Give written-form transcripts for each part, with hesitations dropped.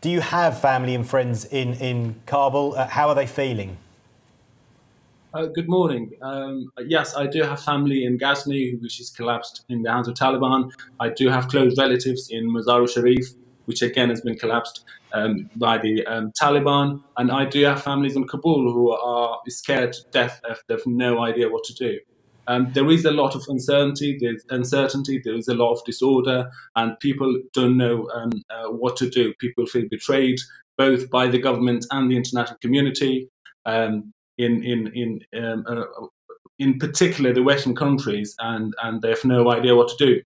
Do you have family and friends in Kabul? How are they feeling? Good morning. Yes, I do have family in Ghazni, which is collapsed in the hands of Taliban. I do have close relatives in Mazar-e-Sharif, which again has been collapsed by the Taliban. And I do have families in Kabul who are scared to death if they have no idea what to do. There is a lot of uncertainty, there is a lot of disorder, and people don't know what to do. People feel betrayed, both by the government and the international community. In particular the Western countries, and they have no idea what to do.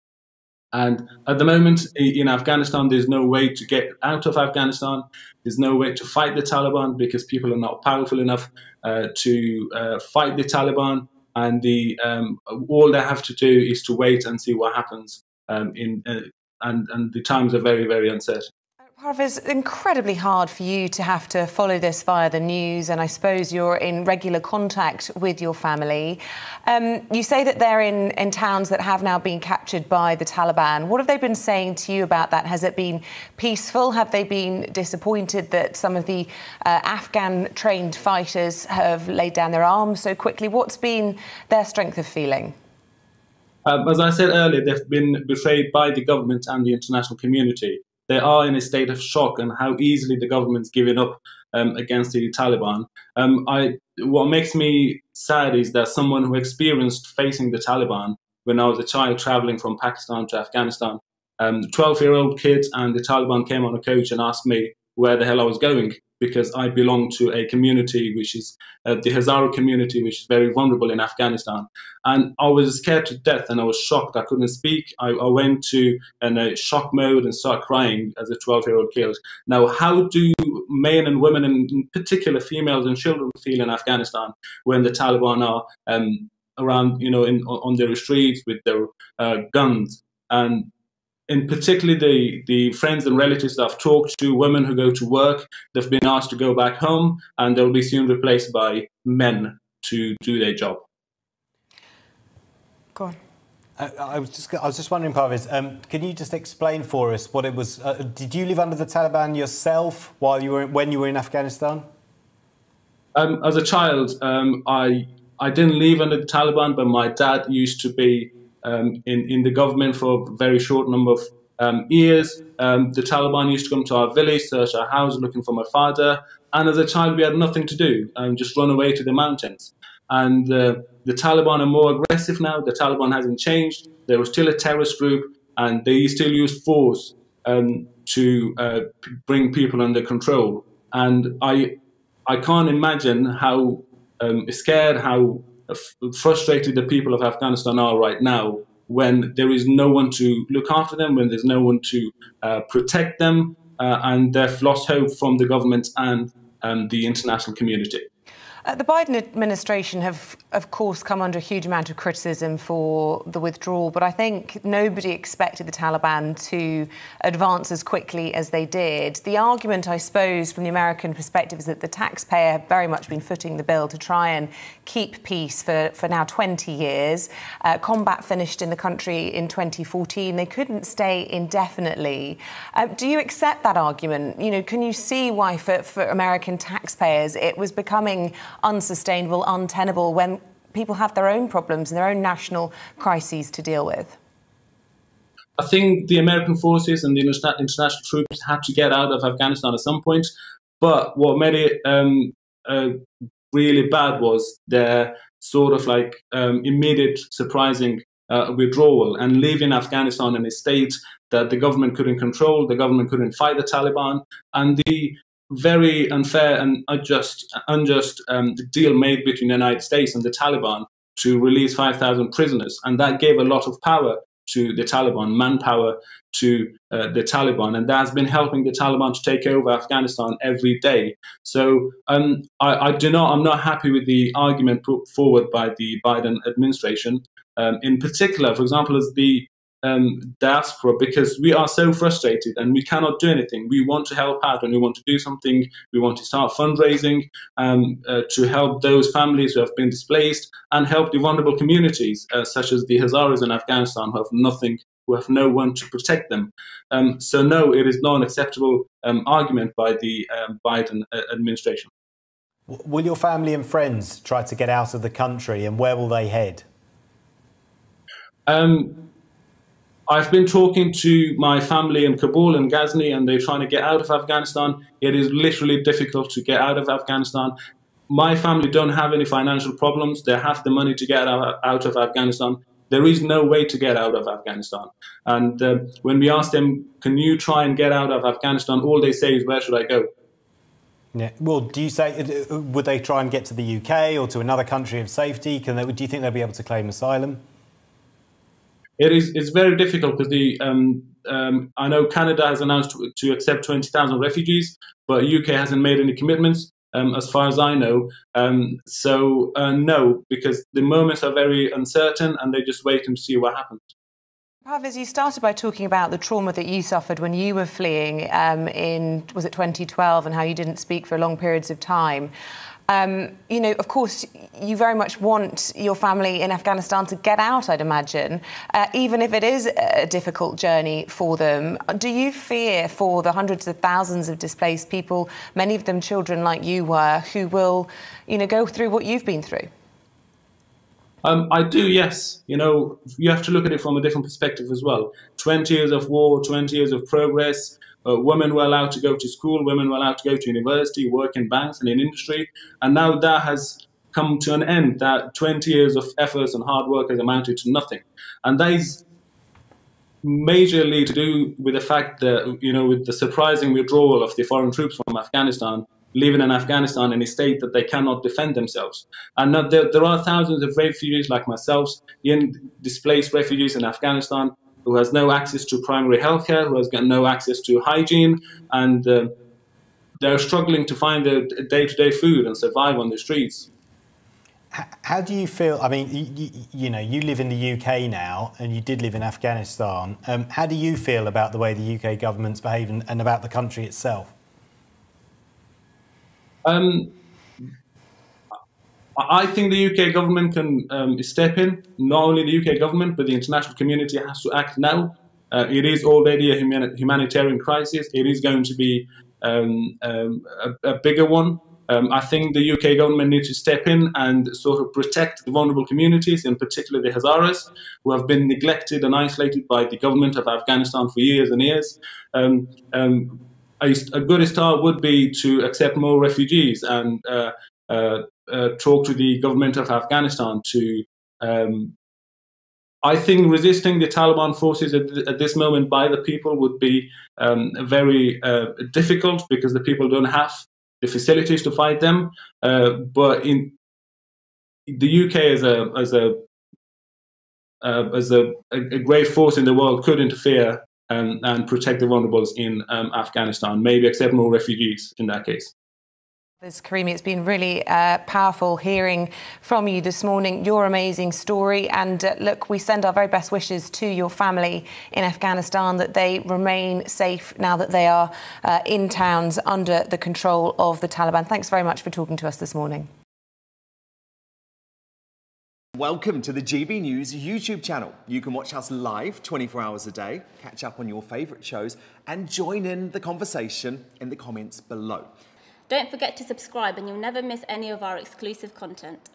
And at the moment in Afghanistan, there's no way to get out of Afghanistan. There's no way to fight the Taliban because people are not powerful enough to fight the Taliban. And all they have to do is to wait and see what happens. And the times are very, very uncertain. Parwiz, it's incredibly hard for you to have to follow this via the news, and I suppose you're in regular contact with your family. You say that they're in towns that have now been captured by the Taliban. What have they been saying to you about that? Has it been peaceful? Have they been disappointed that some of the Afghan-trained fighters have laid down their arms so quickly? What's been their strength of feeling? As I said earlier, they've been betrayed by the government and the international community. They are in a state of shock and how easily the government's giving up against the Taliban. What makes me sad is that someone who experienced facing the Taliban when I was a child traveling from Pakistan to Afghanistan, 12-year-old kid, and the Taliban came on a coach and asked me where the hell I was going, because I belong to a community which is the Hazara community, which is very vulnerable in Afghanistan. And I was scared to death and I was shocked. I couldn't speak. I went to a shock mode and started crying as a 12-year-old kid. Now, how do men and women, and in particular females and children, feel in Afghanistan when the Taliban are around, on their streets with their guns? And in particular, the friends and relatives that I've talked to, women who go to work, they've been asked to go back home and they'll be soon replaced by men to do their job. Go on. I was just wondering, Parwiz, can you just explain for us what it was? Did you live under the Taliban yourself when you were in Afghanistan? As a child, I didn't live under the Taliban, but my dad used to be in the government for a very short number of years. The Taliban used to come to our village, search our house, looking for my father. And as a child, we had nothing to do, just run away to the mountains. And the Taliban are more aggressive now. The Taliban hasn't changed. They were still a terrorist group, and they still use force to bring people under control. And I can't imagine how scared, how frustrated the people of Afghanistan are right now when there is no one to look after them, when there's no one to protect them, and they've lost hope from the government and the international community. The Biden administration have, of course, come under a huge amount of criticism for the withdrawal, but I think nobody expected the Taliban to advance as quickly as they did. The argument, I suppose, from the American perspective is that the taxpayer have very much been footing the bill to try and keep peace for now 20 years. Combat finished in the country in 2014. They couldn't stay indefinitely. Do you accept that argument? Can you see why for American taxpayers it was becoming unsustainable, untenable when people have their own problems and their own national crises to deal with? I think the American forces and the international troops had to get out of Afghanistan at some point, but what made it really bad was their sort of immediate, surprising withdrawal and leaving Afghanistan in a state that the government couldn't control, the government couldn't fight the Taliban, and the very unfair and unjust deal made between the United States and the Taliban to release 5,000 prisoners. And that gave a lot of power to the Taliban, manpower to the Taliban. And that has been helping the Taliban to take over Afghanistan every day. So I'm not happy with the argument put forward by the Biden administration. In particular, for example, as the diaspora, because we are so frustrated and we cannot do anything. We want to help out and we want to do something. We want to start fundraising to help those families who have been displaced and help the vulnerable communities such as the Hazaras in Afghanistan who have nothing who have no one to protect them. So no, it is not an acceptable argument by the Biden administration. Will your family and friends try to get out of the country, and where will they head? I've been talking to my family in Kabul and Ghazni, and they're trying to get out of Afghanistan. It is literally difficult to get out of Afghanistan. My family don't have any financial problems. They have the money to get out of Afghanistan. There is no way to get out of Afghanistan. And when we ask them, can you try and get out of Afghanistan, all they say is, where should I go? Yeah. Well, do you say, would they try and get to the UK or to another country of safety? Do you think they'll be able to claim asylum? It's very difficult because I know Canada has announced to accept 20,000 refugees, but UK hasn't made any commitments, as far as I know. No, because the moments are very uncertain and they just wait and see what happens. Parwiz, you started by talking about the trauma that you suffered when you were fleeing in, was it 2012, and how you didn't speak for long periods of time. You know, of course, you very much want your family in Afghanistan to get out, I'd imagine, even if it is a difficult journey for them. Do you fear for the hundreds of thousands of displaced people, many of them children like you were, who will, you know, go through what you've been through? I do, yes. You know, you have to look at it from a different perspective as well. 20 years of war, 20 years of progress. Women were allowed to go to school, women were allowed to go to university, work in banks and in industry. And now that has come to an end. That 20 years of efforts and hard work has amounted to nothing. And that is majorly to do with the fact that, you know, with the surprising withdrawal of the foreign troops from Afghanistan, living in Afghanistan in a state that they cannot defend themselves. And there are thousands of refugees like myself, displaced refugees in Afghanistan, who has no access to primary healthcare, who has got no access to hygiene, and they're struggling to find their day-to-day food and survive on the streets. How do you feel? I mean, you know, you live in the UK now, and you did live in Afghanistan. How do you feel about the way the UK government's behaving and about the country itself? I think the UK government can step in. Not only the UK government, but the international community has to act now. It is already a humanitarian crisis. It is going to be a bigger one. I think the UK government needs to step in and sort of protect the vulnerable communities, in particular the Hazaras, who have been neglected and isolated by the government of Afghanistan for years and years. A good start would be to accept more refugees and talk to the government of Afghanistan to, I think resisting the Taliban forces at this moment by the people would be very difficult, because the people don't have the facilities to fight them. But in the UK as a great force in the world could interfere and protect the vulnerables in Afghanistan, maybe accept more refugees in that case. Parwiz Karimi, it's been really powerful hearing from you this morning, your amazing story. And look, we send our very best wishes to your family in Afghanistan, that they remain safe now that they are in towns under the control of the Taliban. Thanks very much for talking to us this morning. Welcome to the GB News YouTube channel. You can watch us live 24 hours a day, catch up on your favourite shows and join in the conversation in the comments below. Don't forget to subscribe and you'll never miss any of our exclusive content.